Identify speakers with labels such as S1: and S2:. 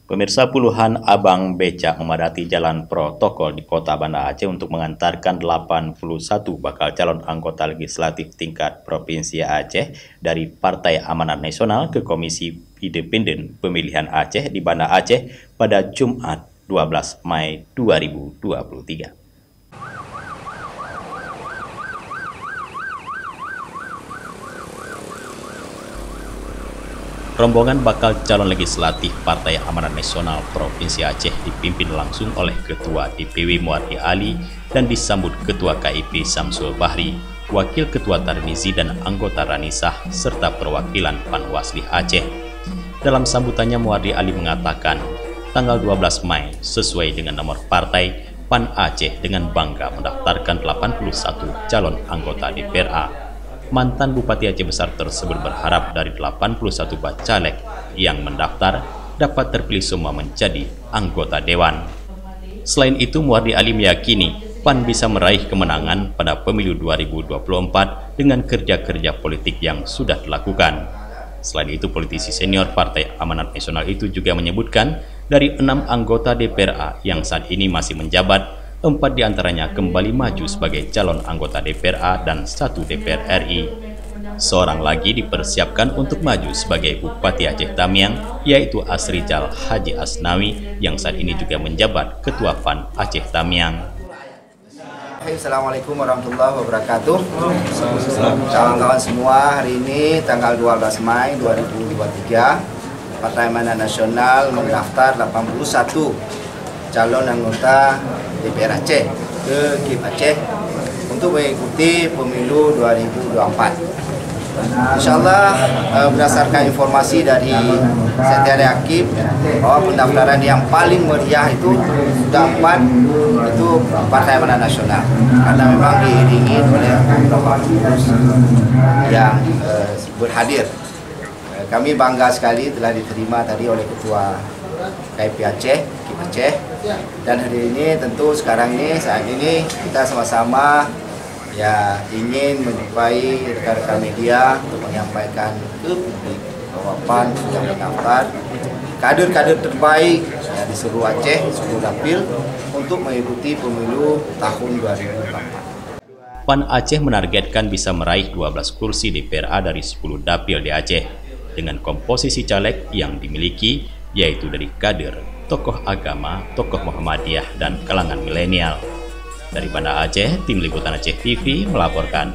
S1: Pemirsa, puluhan abang becak memadati jalan protokol di Kota Banda Aceh untuk mengantarkan 81 bakal calon anggota legislatif tingkat Provinsi Aceh dari Partai Amanat Nasional ke Komisi Independen Pemilihan Aceh di Banda Aceh pada Jumat 12 Mei 2023. Rombongan bakal calon legislatif Partai Amanat Nasional Provinsi Aceh dipimpin langsung oleh Ketua DPW Muardi Ali dan disambut Ketua KIP Samsul Bahri, Wakil Ketua Tarmizi dan anggota Ranisah, serta perwakilan Panwasli Aceh. Dalam sambutannya, Muardi Ali mengatakan, tanggal 12 Mei sesuai dengan nomor partai, PAN Aceh dengan bangga mendaftarkan 81 calon anggota DPRA. Mantan Bupati Aceh Besar tersebut berharap dari 81 bacalek yang mendaftar dapat terpilih semua menjadi anggota dewan. Selain itu, Muardi Ali meyakini PAN bisa meraih kemenangan pada pemilu 2024 dengan kerja-kerja politik yang sudah dilakukan. Selain itu, politisi senior Partai Amanat Nasional itu juga menyebutkan dari 6 anggota DPRA yang saat ini masih menjabat, 4 diantaranya kembali maju sebagai calon anggota DPRA dan 1 DPR RI. Seorang lagi dipersiapkan untuk maju sebagai Bupati Aceh Tamiang, yaitu Asrijal Haji Asnawi yang saat ini juga menjabat Ketua PAN Aceh Tamiang.
S2: Assalamualaikum warahmatullahi wabarakatuh. Kawan-kawan semua, hari ini tanggal 12 Mei 2023, Partai Amanat Nasional mendaftar 81 calon anggota DPR Aceh ke KIP Aceh untuk mengikuti pemilu 2024. InsyaAllah berdasarkan informasi dari Sekretariat KIP bahwa pendaftaran yang paling meriah itu sudah 4, itu Partai Amanat Nasional, karena memang diiringi oleh beberapa pengurus yang berhadir. Kami bangga sekali telah diterima tadi oleh Ketua KIP Aceh, KIP Aceh, dan hari ini tentu saat ini kita sama-sama ya ingin menjumpai rekan-rekan media untuk menyampaikan ke publik bahwa PAN sudah mendaftar kader-kader terbaik ya, di seluruh Aceh, seluruh dapil untuk mengikuti pemilu tahun 2024.
S1: PAN Aceh menargetkan bisa meraih 12 kursi DPRA dari 10 dapil di Aceh dengan komposisi caleg yang dimiliki yaitu dari kader, tokoh agama, tokoh Muhammadiyah, dan kalangan milenial. Dari Banda Aceh, Tim Liputan Aceh TV melaporkan.